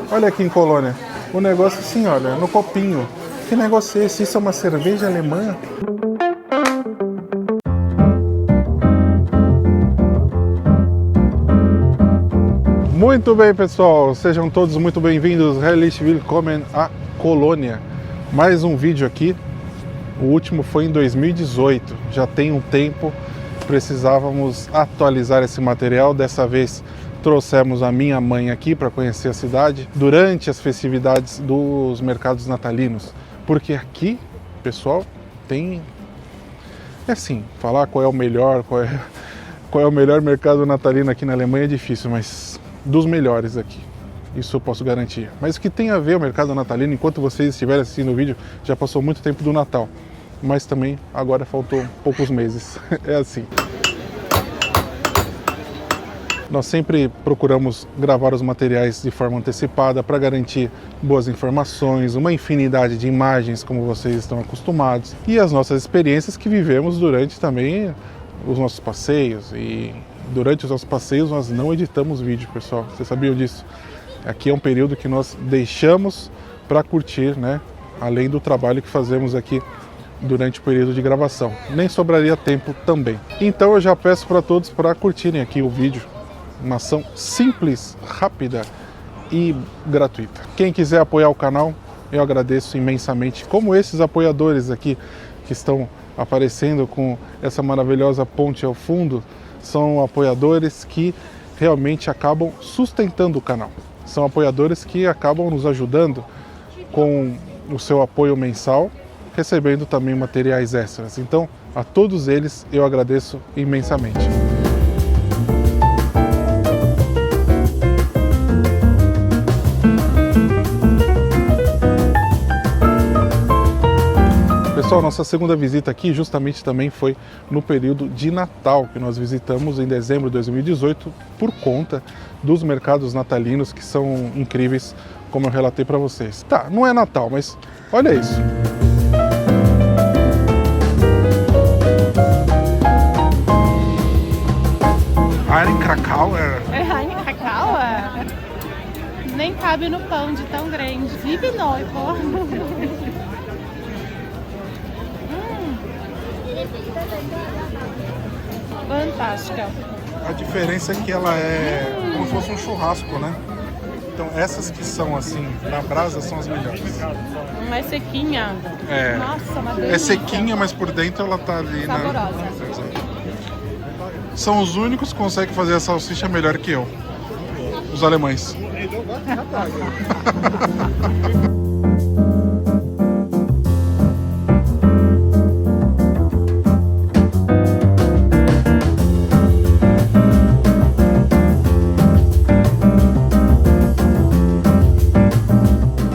Olha aqui em Colônia, o negócio assim, olha, no copinho. Que negócio é esse? Isso é uma cerveja alemã? Muito bem, pessoal, sejam todos muito bem-vindos. Herzlich willkommen a Colônia. Mais um vídeo aqui. O último foi em 2018, já tem um tempo. Precisávamos atualizar esse material. Dessa vez trouxemos a minha mãe aqui para conhecer a cidade durante as festividades dos mercados natalinos. Porque aqui, pessoal, tem... É assim, falar qual é o melhor, qual é o melhor mercado natalino aqui na Alemanha é difícil, mas dos melhores aqui. Isso eu posso garantir. Mas o que tem a ver o mercado natalino, enquanto vocês estiverem assistindo o vídeo, já passou muito tempo do Natal. Mas também agora faltou poucos meses. É assim. Nós sempre procuramos gravar os materiais de forma antecipada para garantir boas informações, uma infinidade de imagens como vocês estão acostumados e as nossas experiências que vivemos durante também os nossos passeios. E durante os nossos passeios nós não editamos vídeo, pessoal. Vocês sabiam disso? Aqui é um período que nós deixamos para curtir, né? Além do trabalho que fazemos aqui durante o período de gravação. Nem sobraria tempo também. Então eu já peço para todos para curtirem aqui o vídeo. Uma ação simples, rápida e gratuita. Quem quiser apoiar o canal, eu agradeço imensamente. Como esses apoiadores aqui que estão aparecendo com essa maravilhosa ponte ao fundo, são apoiadores que realmente acabam sustentando o canal. São apoiadores que acabam nos ajudando com o seu apoio mensal, recebendo também materiais extras. Então, a todos eles eu agradeço imensamente. Pessoal, nossa segunda visita aqui justamente também foi no período de Natal, que nós visitamos em dezembro de 2018 por conta dos mercados natalinos que são incríveis, como eu relatei para vocês. Tá, não é Natal, mas olha isso. Ein Krakauer. Ein Krakauer? Nem cabe no pão de tão grande. Vive noivo. Fantástica. A diferença é que ela é como se fosse um churrasco, né? Então essas que são assim, na brasa, são as melhores. É sequinha. É. Nossa, uma delícia. É sequinha, mas por dentro ela tá ali, saborosa. São os únicos que conseguem fazer a salsicha melhor que eu. Os alemães.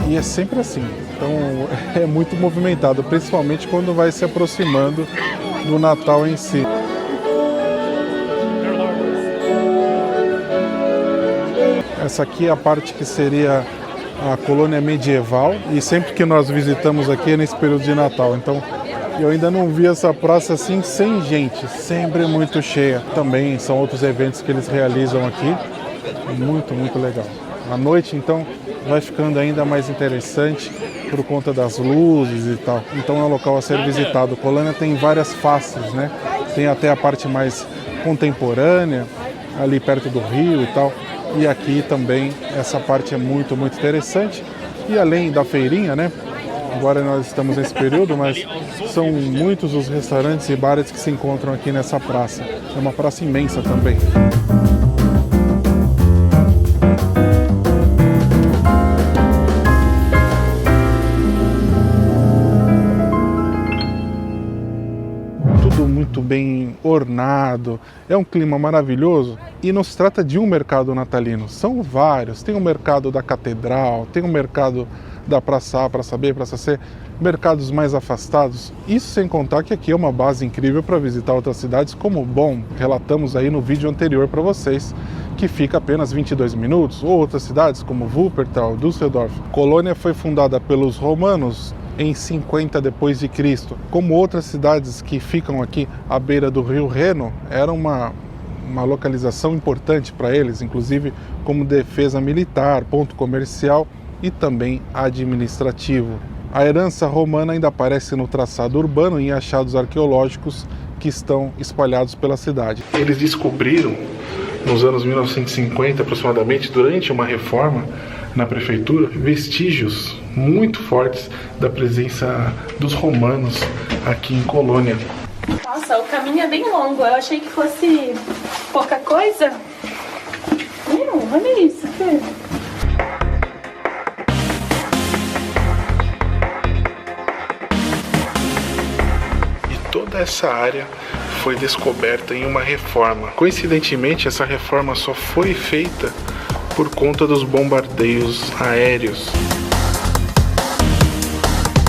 E é sempre assim, então é muito movimentado, principalmente quando vai se aproximando do Natal em si. Essa aqui é a parte que seria a colônia medieval e sempre que nós visitamos aqui é nesse período de Natal, então eu ainda não vi essa praça assim sem gente, sempre muito cheia. Também são outros eventos que eles realizam aqui, muito legal. À noite então vai ficando ainda mais interessante por conta das luzes e tal. Então é um local a ser visitado. Colônia tem várias faces, né? Tem até a parte mais contemporânea, ali perto do rio e tal. E aqui também essa parte é muito interessante. E além da feirinha, né? Agora nós estamos nesse período, mas são muitos os restaurantes e bares que se encontram aqui nessa praça. É uma praça imensa também. Muito bem ornado, é um clima maravilhoso e não se trata de um mercado natalino, são vários. Tem o mercado da Catedral, tem o mercado da Praça A, Praça B, Praça C, mercados mais afastados. Isso sem contar que aqui é uma base incrível para visitar outras cidades, como Bonn, relatamos aí no vídeo anterior para vocês, que fica apenas 22 minutos, ou outras cidades como Wuppertal, Düsseldorf. Colônia foi fundada pelos romanos em 50 depois de Cristo. Como outras cidades que ficam aqui à beira do rio Reno, era uma uma localização importante para eles, inclusive como defesa militar, ponto comercial e também administrativo. A herança romana ainda aparece no traçado urbano e em achados arqueológicos que estão espalhados pela cidade. Eles descobriram, nos anos 1950 aproximadamente, durante uma reforma na prefeitura, vestígios muito fortes da presença dos romanos aqui em Colônia. Nossa, o caminho é bem longo. Eu achei que fosse pouca coisa. Olha isso, filho. Toda essa área foi descoberta em uma reforma. Coincidentemente, essa reforma só foi feita por conta dos bombardeios aéreos.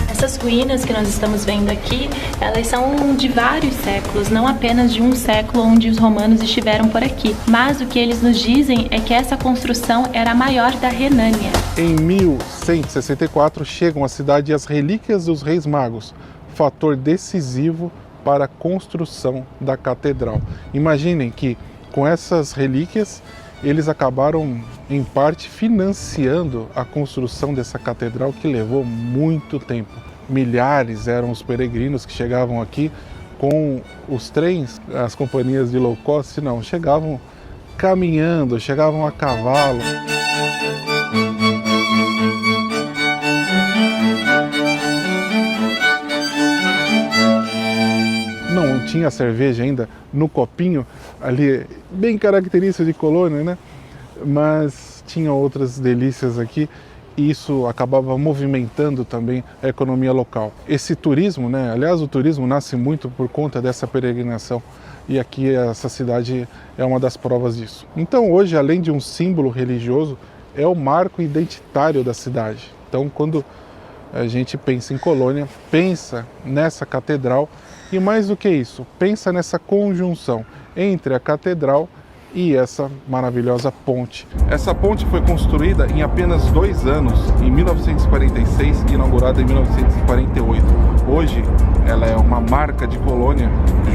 Essas ruínas que nós estamos vendo aqui, elas são de vários séculos, não apenas de um século onde os romanos estiveram por aqui. Mas o que eles nos dizem é que essa construção era a maior da Renânia. Em 1164 chegam à cidade as relíquias dos Reis Magos, fator decisivo para a construção da catedral. Imaginem que com essas relíquias eles acabaram em parte financiando a construção dessa catedral, que levou muito tempo. Milhares eram os peregrinos que chegavam aqui com os trens, as companhias de low cost não, chegavam caminhando, chegavam a cavalo. Não tinha cerveja ainda no copinho, ali bem característica de Colônia, né? Mas tinha outras delícias aqui e isso acabava movimentando também a economia local. Esse turismo, né? Aliás, o turismo nasce muito por conta dessa peregrinação e aqui essa cidade é uma das provas disso. Então hoje, além de um símbolo religioso, é o marco identitário da cidade. Então quando a gente pensa em Colônia, pensa nessa catedral. E mais do que isso, pensa nessa conjunção entre a catedral e essa maravilhosa ponte. Essa ponte foi construída em apenas 2 anos, em 1946 e inaugurada em 1948. Hoje ela é uma marca de Colônia,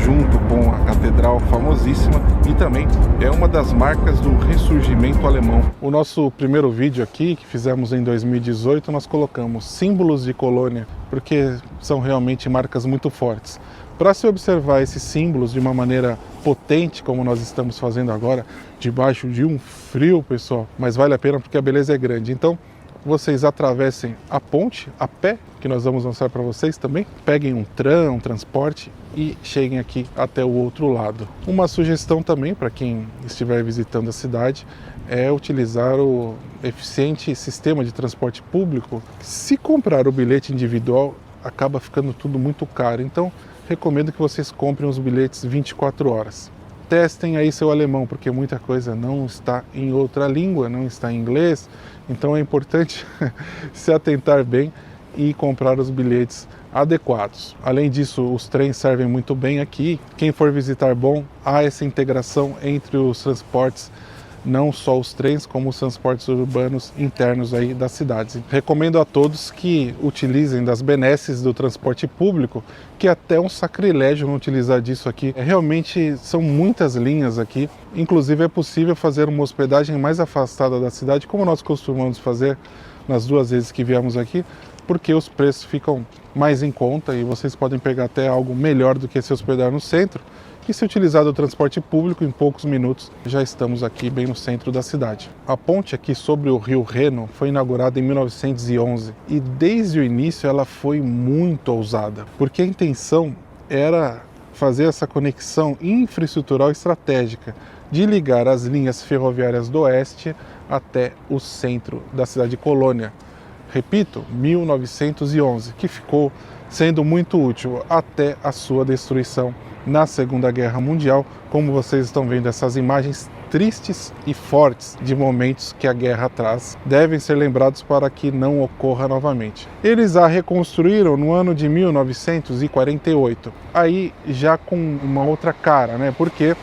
junto com a catedral famosíssima, e também é uma das marcas do ressurgimento alemão. O nosso primeiro vídeo aqui, que fizemos em 2018, nós colocamos símbolos de Colônia, porque são realmente marcas muito fortes. Para se observar esses símbolos de uma maneira potente, como nós estamos fazendo agora, debaixo de um frio, pessoal, mas vale a pena porque a beleza é grande. Então, vocês atravessem a ponte a pé, que nós vamos mostrar para vocês também, peguem um tram, um transporte e cheguem aqui até o outro lado. Uma sugestão também para quem estiver visitando a cidade é utilizar o eficiente sistema de transporte público. Se comprar o bilhete individual, acaba ficando tudo muito caro. Então, recomendo que vocês comprem os bilhetes 24 horas. Testem aí seu alemão, porque muita coisa não está em outra língua, não está em inglês, então é importante se atentar bem e comprar os bilhetes adequados. Além disso, os trens servem muito bem aqui. Quem for visitar, bom, há essa integração entre os transportes, não só os trens, como os transportes urbanos internos aí das cidades. Recomendo a todos que utilizem das benesses do transporte público, que é até um sacrilégio não utilizar disso aqui. Realmente são muitas linhas aqui, inclusive é possível fazer uma hospedagem mais afastada da cidade, como nós costumamos fazer nas 2 vezes que viemos aqui, porque os preços ficam mais em conta e vocês podem pegar até algo melhor do que se hospedar no centro. E se utilizar o transporte público, em poucos minutos já estamos aqui bem no centro da cidade. A ponte aqui sobre o rio Reno foi inaugurada em 1911 e desde o início ela foi muito ousada, porque a intenção era fazer essa conexão infraestrutural estratégica de ligar as linhas ferroviárias do oeste até o centro da cidade de Colônia. Repito, 1911, que ficou sendo muito útil até a sua destruição na Segunda Guerra Mundial, como vocês estão vendo essas imagens tristes e fortes de momentos que a guerra traz, devem ser lembrados para que não ocorra novamente. Eles a reconstruíram no ano de 1948, aí já com uma outra cara, né? Porque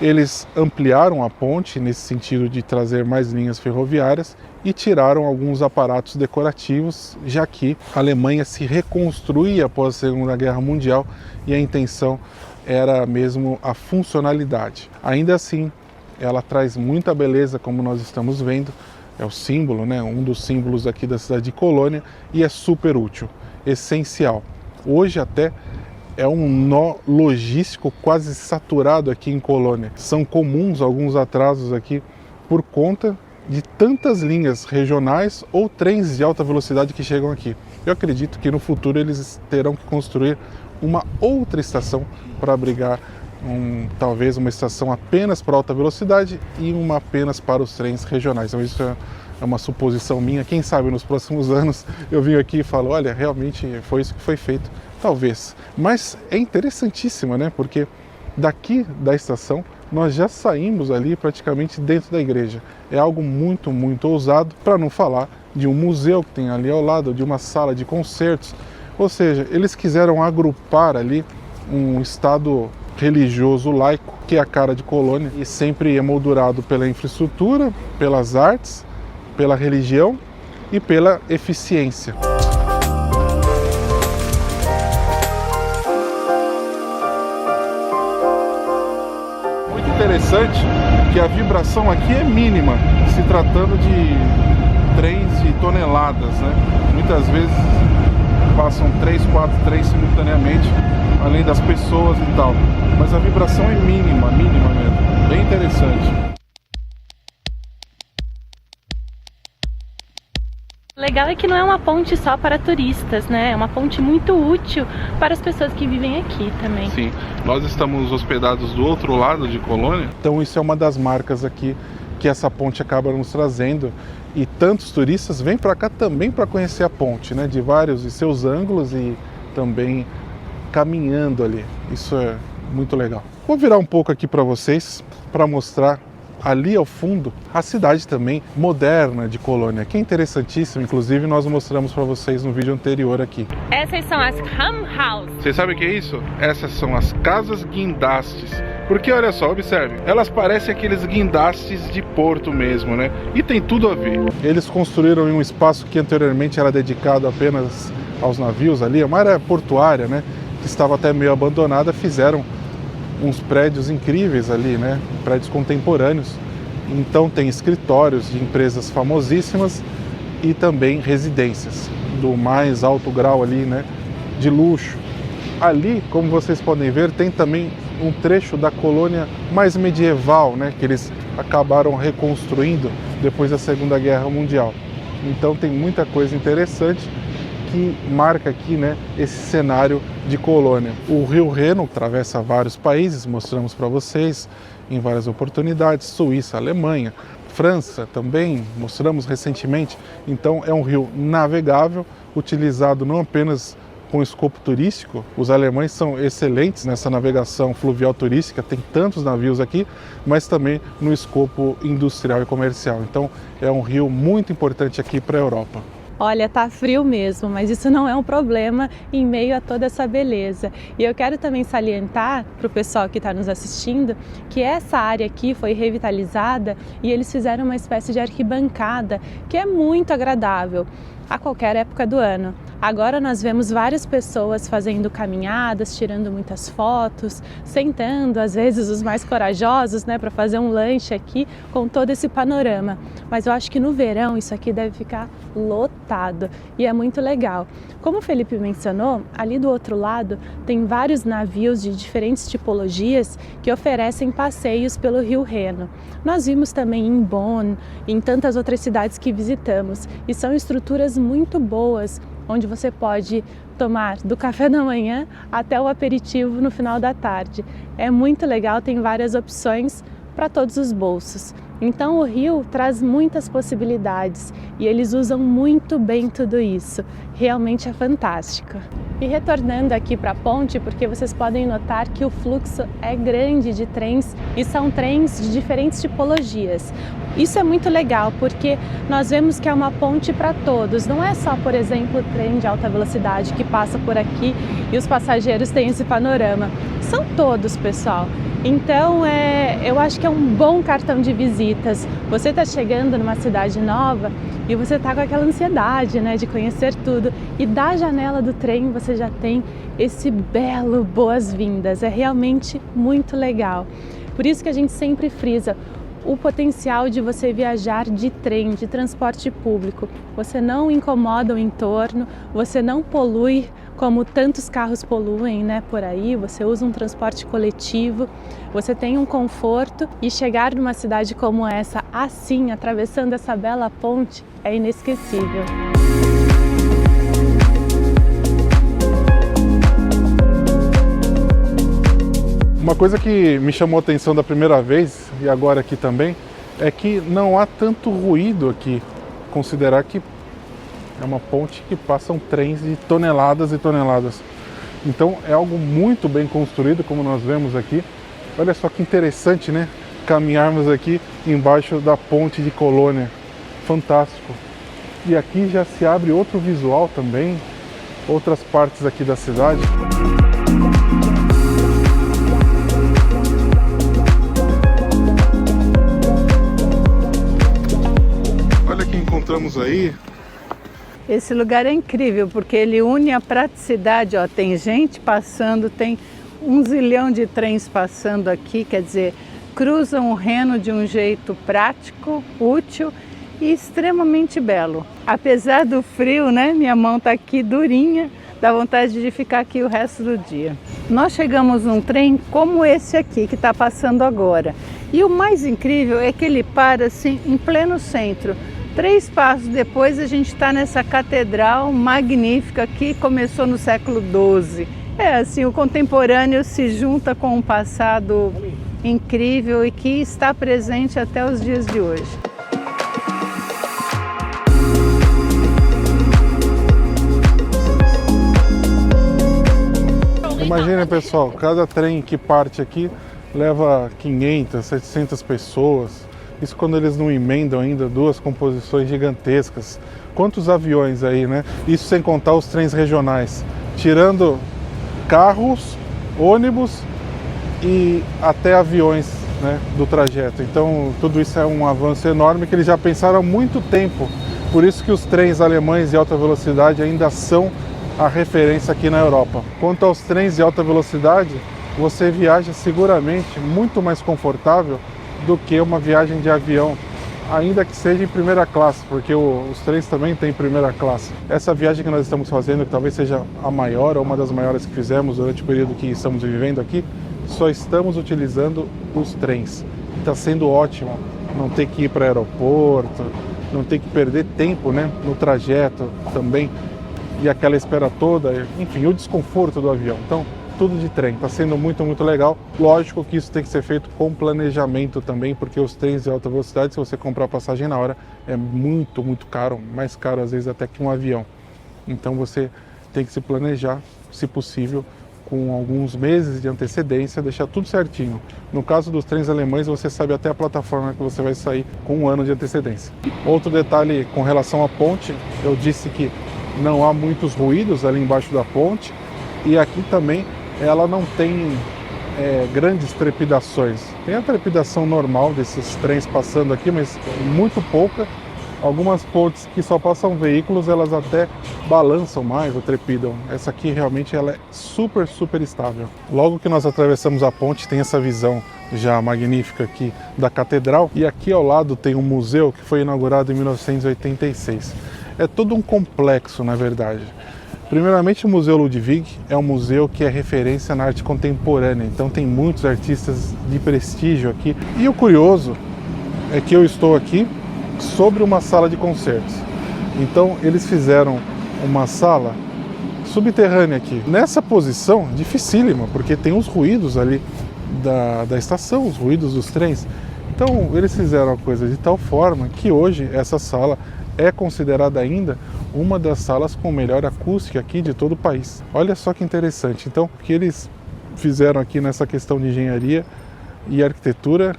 eles ampliaram a ponte nesse sentido de trazer mais linhas ferroviárias e tiraram alguns aparatos decorativos, já que a Alemanha se reconstruía após a Segunda Guerra Mundial e a intenção era mesmo a funcionalidade. Ainda assim, ela traz muita beleza, como nós estamos vendo, é o símbolo, né? Um dos símbolos aqui da cidade de Colônia, e é super útil, essencial. Hoje até é um nó logístico quase saturado aqui em Colônia. São comuns alguns atrasos aqui por conta de tantas linhas regionais ou trens de alta velocidade que chegam aqui. Eu acredito que no futuro eles terão que construir uma outra estação para abrigar talvez uma estação apenas para alta velocidade e uma apenas para os trens regionais. Então isso é uma suposição minha. Quem sabe nos próximos anos eu venho aqui e falo, olha, realmente foi isso que foi feito. Talvez. Mas é interessantíssima, né? Porque daqui da estação nós já saímos ali praticamente dentro da igreja. É algo muito, muito ousado, para não falar de um museu que tem ali ao lado, de uma sala de concertos. Ou seja, eles quiseram agrupar ali um estado religioso laico, que é a cara de Colônia, e sempre emoldurado pela infraestrutura, pelas artes, pela religião e pela eficiência. Muito interessante que a vibração aqui é mínima, se tratando de trens de toneladas, né? Muitas vezes passam 3, 4 trens simultaneamente, além das pessoas e tal. Mas a vibração é mínima mesmo. Bem interessante. O legal é que não é uma ponte só para turistas, né? É uma ponte muito útil para as pessoas que vivem aqui também. Sim, nós estamos hospedados do outro lado de Colônia, então isso é uma das marcas aqui que essa ponte acaba nos trazendo. E tantos turistas vêm para cá também para conhecer a ponte, né? De vários de seus ângulos e também caminhando ali. Isso é muito legal. Vou virar um pouco aqui para vocês para mostrar ali ao fundo a cidade também moderna de Colônia, que é interessantíssima. Inclusive nós mostramos para vocês no vídeo anterior aqui. Essas são as Ham House. Vocês sabem o que é isso? Essas são as casas guindastes. Porque olha só, observe, elas parecem aqueles guindastes de porto mesmo, né? E tem tudo a ver. Eles construíram em um espaço que anteriormente era dedicado apenas aos navios ali, uma área portuária, né? Que estava até meio abandonada, fizeram uns prédios incríveis ali, né? Prédios contemporâneos. Então tem escritórios de empresas famosíssimas e também residências do mais alto grau ali, né? De luxo. Ali, como vocês podem ver, tem também um trecho da Colônia mais medieval, né? Que eles acabaram reconstruindo depois da Segunda Guerra Mundial. Então tem muita coisa interessante que marca aqui, né, esse cenário de Colônia. O Rio Reno atravessa vários países, mostramos para vocês em várias oportunidades, Suíça, Alemanha, França também, mostramos recentemente. Então é um rio navegável, utilizado não apenas com escopo turístico. Os alemães são excelentes nessa navegação fluvial turística, tem tantos navios aqui, mas também no escopo industrial e comercial. Então é um rio muito importante aqui para a Europa. Olha, tá frio mesmo, mas isso não é um problema em meio a toda essa beleza. E eu quero também salientar para o pessoal que está nos assistindo que essa área aqui foi revitalizada e eles fizeram uma espécie de arquibancada que é muito agradável a qualquer época do ano. Agora nós vemos várias pessoas fazendo caminhadas, tirando muitas fotos, sentando, às vezes os mais corajosos, né, para fazer um lanche aqui com todo esse panorama. Mas eu acho que no verão isso aqui deve ficar lotado e é muito legal. Como o Felipe mencionou, ali do outro lado tem vários navios de diferentes tipologias que oferecem passeios pelo Rio Reno. Nós vimos também em Bonn e em tantas outras cidades que visitamos e são estruturas muito boas, onde você pode tomar do café da manhã até o aperitivo no final da tarde. É muito legal, tem várias opções para todos os bolsos. Então o Rio traz muitas possibilidades e eles usam muito bem tudo isso. Realmente é fantástico. E retornando aqui para a ponte, porque vocês podem notar que o fluxo é grande de trens e são trens de diferentes tipologias. Isso é muito legal porque nós vemos que é uma ponte para todos, não é só, por exemplo, o trem de alta velocidade que passa por aqui e os passageiros têm esse panorama. São todos, pessoal. Então eu acho que é um bom cartão de visita. bonitas. Você está chegando numa cidade nova e você está com aquela ansiedade, né, de conhecer tudo. E da janela do trem você já tem esse belo boas-vindas. É realmente muito legal. Por isso que a gente sempre frisa o potencial de você viajar de trem, de transporte público. Você não incomoda o entorno, você não polui como tantos carros poluem, né, por aí. Você usa um transporte coletivo, você tem um conforto e chegar numa cidade como essa, assim, atravessando essa bela ponte, é inesquecível. Uma coisa que me chamou a atenção da primeira vez, e agora aqui também, é que não há tanto ruído aqui. Considerar que é uma ponte que passam trens de toneladas e toneladas. Então é algo muito bem construído, como nós vemos aqui. Olha só que interessante, né? Caminharmos aqui embaixo da ponte de Colônia. Fantástico. E aqui já se abre outro visual também, outras partes aqui da cidade. Encontramos aí. Esse lugar é incrível porque ele une a praticidade, ó, tem gente passando, tem 1 zilhão de trens passando aqui, quer dizer, cruzam o Reno de um jeito prático, útil e extremamente belo. Apesar do frio, né, minha mão tá aqui durinha, dá vontade de ficar aqui o resto do dia. Nós chegamos num trem como esse aqui que está passando agora. E o mais incrível é que ele para assim em pleno centro. 3 passos depois a gente está nessa catedral magnífica que começou no século XII. É assim, o contemporâneo se junta com um passado incrível e que está presente até os dias de hoje. Imagina, pessoal, cada trem que parte aqui leva 500, 700 pessoas. Isso quando eles não emendam ainda 2 composições gigantescas. Quantos aviões aí, né? Isso sem contar os trens regionais. Tirando carros, ônibus e até aviões, né, do trajeto. Então tudo isso é um avanço enorme que eles já pensaram há muito tempo. Por isso que os trens alemães de alta velocidade ainda são a referência aqui na Europa. Quanto aos trens de alta velocidade, você viaja seguramente muito mais confortável do que uma viagem de avião, ainda que seja em primeira classe, porque os trens também têm primeira classe. Essa viagem que nós estamos fazendo, que talvez seja a maior ou uma das maiores que fizemos durante o período que estamos vivendo aqui, só estamos utilizando os trens. Está sendo ótimo não ter que ir para o aeroporto, não ter que perder tempo, né, no trajeto também, e aquela espera toda, enfim, o desconforto do avião. Então, tudo de trem, está sendo muito, muito legal. Lógico que isso tem que ser feito com planejamento também, porque os trens de alta velocidade, se você comprar a passagem na hora, é muito, muito caro, mais caro às vezes até que um avião. Então você tem que se planejar, se possível, com alguns meses de antecedência, deixar tudo certinho. No caso dos trens alemães, você sabe até a plataforma que você vai sair com 1 ano de antecedência. Outro detalhe com relação à ponte, eu disse que não há muitos ruídos ali embaixo da ponte, e aqui também ela não tem grandes trepidações. Tem a trepidação normal desses trens passando aqui, mas muito pouca. Algumas pontes que só passam veículos, elas até balançam mais ou trepidam. Essa aqui realmente ela é super, super estável. Logo que nós atravessamos a ponte, tem essa visão já magnífica aqui da catedral. E aqui ao lado tem um museu que foi inaugurado em 1986. É todo um complexo, na verdade. Primeiramente, o Museu Ludwig é um museu que é referência na arte contemporânea, então tem muitos artistas de prestígio aqui. E o curioso é que eu estou aqui sobre uma sala de concertos. Então eles fizeram uma sala subterrânea aqui. Nessa posição, dificílima, porque tem os ruídos ali da estação, os ruídos dos trens. Então eles fizeram a coisa de tal forma que hoje essa sala é considerada ainda uma das salas com melhor acústica aqui de todo o país. Olha só que interessante. Então, o que eles fizeram aqui nessa questão de engenharia e arquitetura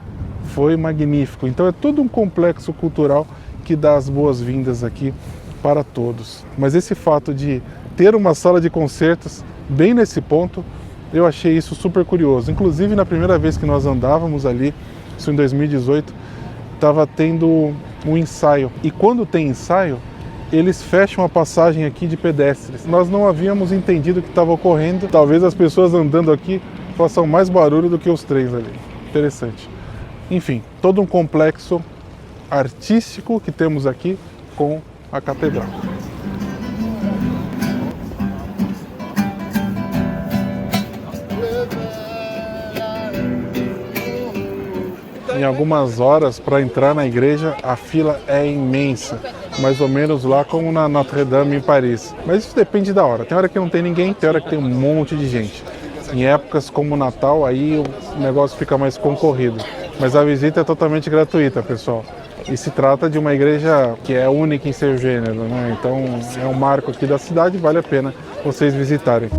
foi magnífico. Então, é todo um complexo cultural que dá as boas-vindas aqui para todos. Mas esse fato de ter uma sala de concertos bem nesse ponto, eu achei isso super curioso. Inclusive, na primeira vez que nós andávamos ali, isso em 2018, estava tendo um ensaio. E quando tem ensaio, eles fecham a passagem aqui de pedestres. Nós não havíamos entendido o que estava ocorrendo. Talvez as pessoas andando aqui façam mais barulho do que os trens ali. Interessante. Enfim, todo um complexo artístico que temos aqui com a catedral. Em algumas horas, para entrar na igreja, a fila é imensa, mais ou menos lá como na Notre Dame em Paris. Mas isso depende da hora. Tem hora que não tem ninguém, tem hora que tem um monte de gente. Em épocas como o Natal, aí o negócio fica mais concorrido. Mas a visita é totalmente gratuita, pessoal. E se trata de uma igreja que é única em seu gênero, né? Então é um marco aqui da cidade, vale a pena vocês visitarem.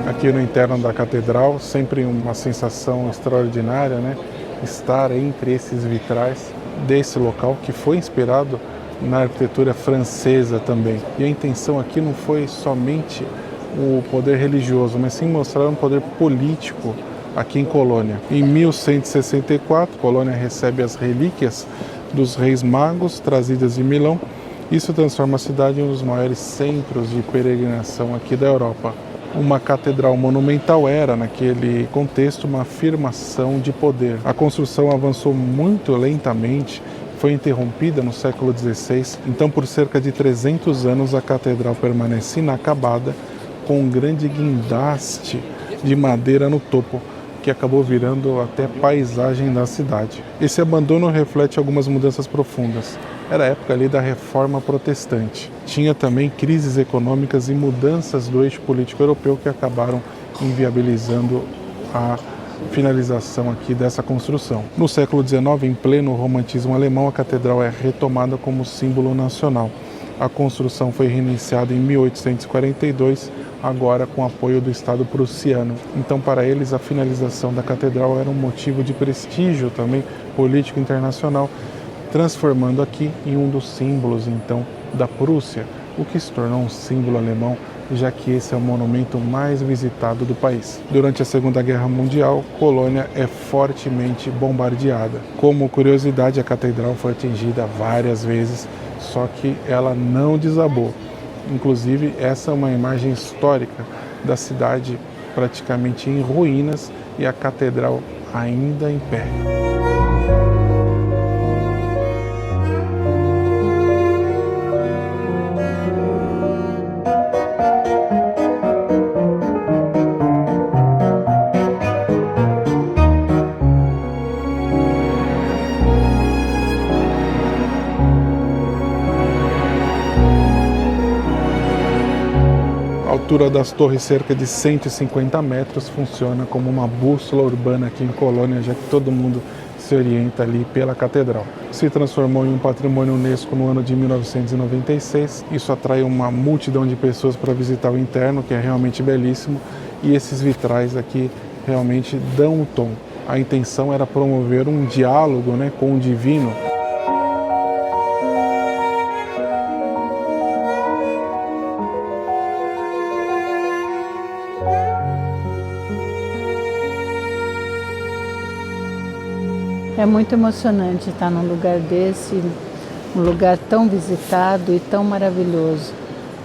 Aqui no interno da catedral, sempre uma sensação extraordinária, né? Estar entre esses vitrais desse local que foi inspirado na arquitetura francesa também. E a intenção aqui não foi somente o poder religioso, mas sim mostrar um poder político aqui em Colônia. Em 1164, Colônia recebe as relíquias dos reis magos trazidas de Milão. Isso transforma a cidade em um dos maiores centros de peregrinação aqui da Europa. Uma catedral monumental era, naquele contexto, uma afirmação de poder. A construção avançou muito lentamente, foi interrompida no século XVI, então por cerca de 300 anos a catedral permanece inacabada, com um grande guindaste de madeira no topo, que acabou virando até paisagem da cidade. Esse abandono reflete algumas mudanças profundas. Era a época ali da reforma protestante. Tinha também crises econômicas e mudanças do eixo político europeu que acabaram inviabilizando a finalização aqui dessa construção. No século XIX, em pleno romantismo alemão, a catedral é retomada como símbolo nacional. A construção foi reiniciada em 1842, agora com apoio do Estado prussiano. Então, para eles, a finalização da catedral era um motivo de prestígio também político internacional, transformando aqui em um dos símbolos, então, da Prússia, o que se tornou um símbolo alemão, já que esse é o monumento mais visitado do país. Durante a Segunda Guerra Mundial, Colônia é fortemente bombardeada. Como curiosidade, a catedral foi atingida várias vezes, só que ela não desabou. Inclusive, essa é uma imagem histórica da cidade praticamente em ruínas e a catedral ainda em pé. A altura das torres, cerca de 150 metros, funciona como uma bússola urbana aqui em Colônia, já que todo mundo se orienta ali pela catedral. Se transformou em um patrimônio UNESCO no ano de 1996. Isso atrai uma multidão de pessoas para visitar o interno, que é realmente belíssimo, e esses vitrais aqui realmente dão um tom. A intenção era promover um diálogo, né, com o divino. É muito emocionante estar num lugar desse, um lugar tão visitado e tão maravilhoso.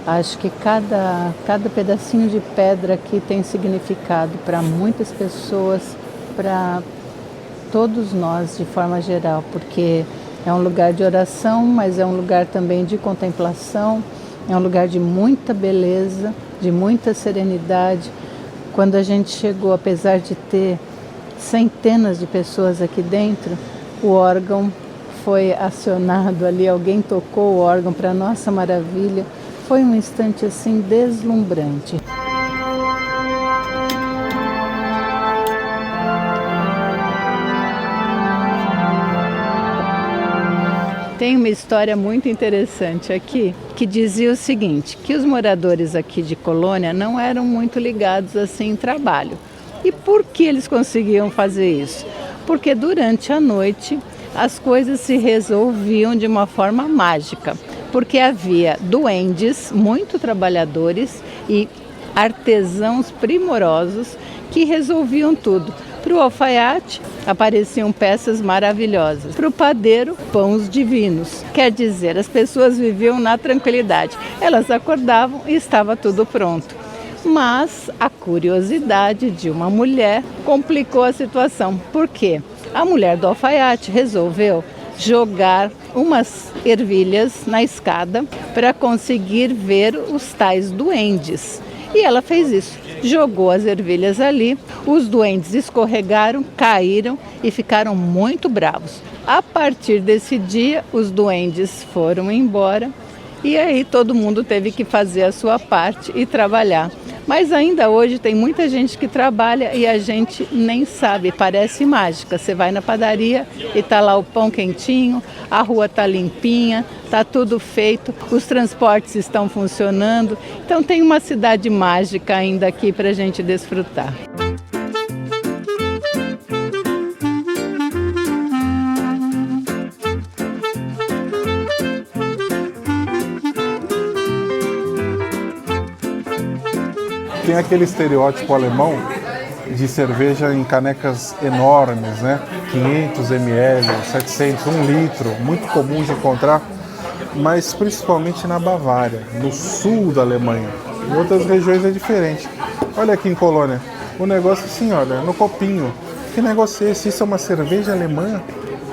Acho que cada pedacinho de pedra aqui tem significado para muitas pessoas, para todos nós de forma geral, porque é um lugar de oração, mas é um lugar também de contemplação, é um lugar de muita beleza, de muita serenidade. Quando a gente chegou, apesar de ter centenas de pessoas aqui dentro, o órgão foi acionado ali, alguém tocou o órgão, para nossa maravilha. Foi um instante assim deslumbrante. Tem uma história muito interessante aqui que dizia o seguinte, que os moradores aqui de Colônia não eram muito ligados assim em trabalho. E por que eles conseguiam fazer isso? Porque durante a noite as coisas se resolviam de uma forma mágica, porque havia duendes, muito trabalhadores e artesãos primorosos que resolviam tudo. Para o alfaiate, apareciam peças maravilhosas. Para o padeiro, pães divinos. Quer dizer, as pessoas viviam na tranquilidade. Elas acordavam e estava tudo pronto. Mas a curiosidade de uma mulher complicou a situação. Por quê? A mulher do alfaiate resolveu jogar umas ervilhas na escada para conseguir ver os tais duendes. E ela fez isso, jogou as ervilhas ali, os duendes escorregaram, caíram e ficaram muito bravos. A partir desse dia, os duendes foram embora e aí todo mundo teve que fazer a sua parte e trabalhar. Mas ainda hoje tem muita gente que trabalha e a gente nem sabe, parece mágica. Você vai na padaria e está lá o pão quentinho, a rua está limpinha, está tudo feito, os transportes estão funcionando. Então tem uma cidade mágica ainda aqui para a gente desfrutar. Tem aquele estereótipo alemão de cerveja em canecas enormes, né? 500 ml, 700, 1 litro, muito comum de encontrar, mas principalmente na Bavária, no sul da Alemanha. Em outras regiões é diferente. Olha aqui em Colônia, o negócio assim, olha, no copinho. Que negócio é esse? Isso é uma cerveja alemã?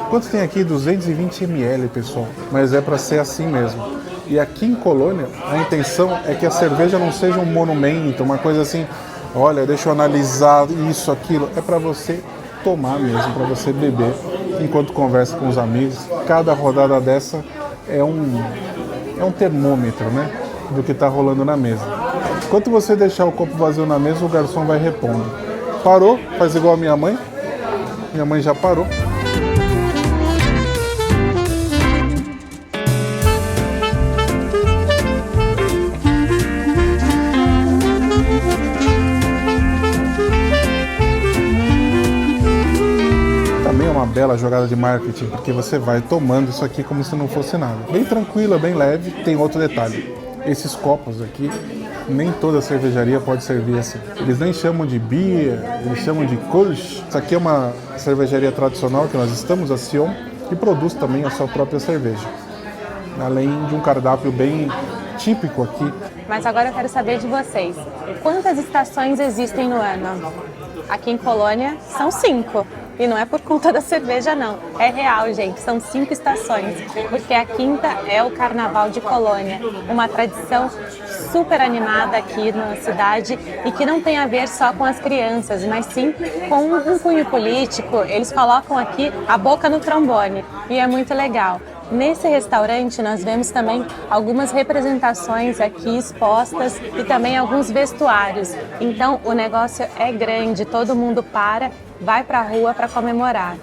Quanto tem aqui? 220 ml, pessoal. Mas é para ser assim mesmo. E aqui em Colônia, a intenção é que a cerveja não seja um monumento, uma coisa assim, olha, deixa eu analisar isso, aquilo. É para você tomar mesmo, para você beber, enquanto conversa com os amigos. Cada rodada dessa é um termômetro, né, do que está rolando na mesa. Enquanto você deixar o copo vazio na mesa, o garçom vai repondo. Parou? Faz igual a minha mãe. Minha mãe já parou. Uma bela jogada de marketing, porque você vai tomando isso aqui como se não fosse nada. Bem tranquila, bem leve. Tem outro detalhe. Esses copos aqui, nem toda cervejaria pode servir assim. Eles nem chamam de beer, eles chamam de Kolsch. Isso aqui é uma cervejaria tradicional que nós estamos, a Sion, que produz também a sua própria cerveja. Além de um cardápio bem típico aqui. Mas agora eu quero saber de vocês. Quantas estações existem no ano? Aqui em Colônia são 5. E não é por conta da cerveja, não. É real, gente. São 5 estações. Porque a quinta é o Carnaval de Colônia. Uma tradição super animada aqui na cidade e que não tem a ver só com as crianças, mas sim com um cunho político. Eles colocam aqui a boca no trombone. E é muito legal. Nesse restaurante nós vemos também algumas representações aqui expostas e também alguns vestuários. Então o negócio é grande, todo mundo vai para a rua para comemorar.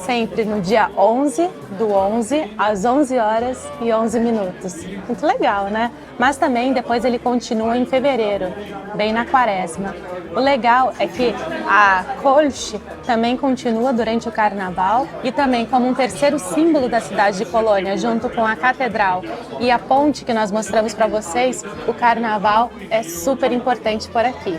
Sempre no dia 11 do 11 às 11 horas e 11 minutos. Muito legal, né? Mas também depois ele continua em fevereiro, bem na quaresma. O legal é que a Kolsch também continua durante o carnaval e também como um terceiro símbolo da cidade de Colônia, junto com a catedral e a ponte que nós mostramos para vocês, o carnaval é super importante por aqui.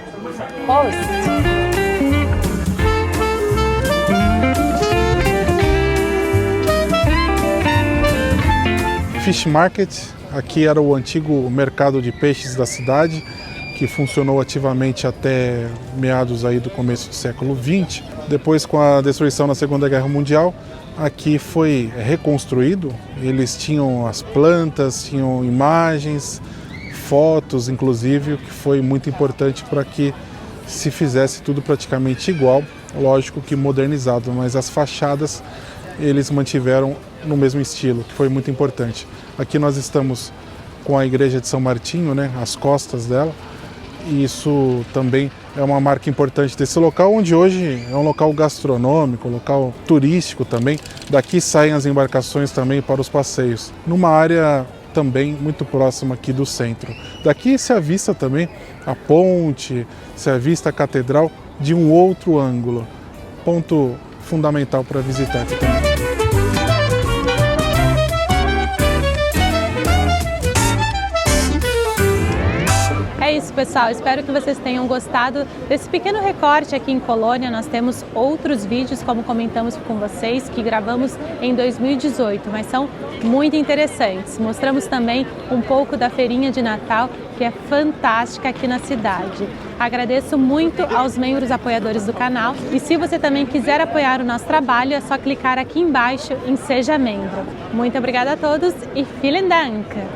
Fish Market, aqui era o antigo mercado de peixes da cidade, que funcionou ativamente até meados aí do começo do século XX. Depois, com a destruição na Segunda Guerra Mundial, aqui foi reconstruído. Eles tinham as plantas, tinham imagens, fotos, inclusive, o que foi muito importante para que se fizesse tudo praticamente igual, lógico que modernizado, mas as fachadas eles mantiveram no mesmo estilo, que foi muito importante. Aqui nós estamos com a igreja de São Martinho, né, as costas dela, e isso também é uma marca importante desse local, onde hoje é um local gastronômico, um local turístico também. Daqui saem as embarcações também para os passeios, numa área também muito próxima aqui do centro. Daqui se avista também a ponte, se avista a catedral de um outro ângulo, ponto fundamental para visitar aqui também. É isso, pessoal. Espero que vocês tenham gostado desse pequeno recorte aqui em Colônia. Nós temos outros vídeos, como comentamos com vocês, que gravamos em 2018, mas são muito interessantes. Mostramos também um pouco da feirinha de Natal, que é fantástica aqui na cidade. Agradeço muito aos membros apoiadores do canal e se você também quiser apoiar o nosso trabalho, é só clicar aqui embaixo em Seja Membro. Muito obrigada a todos e vielen Dank!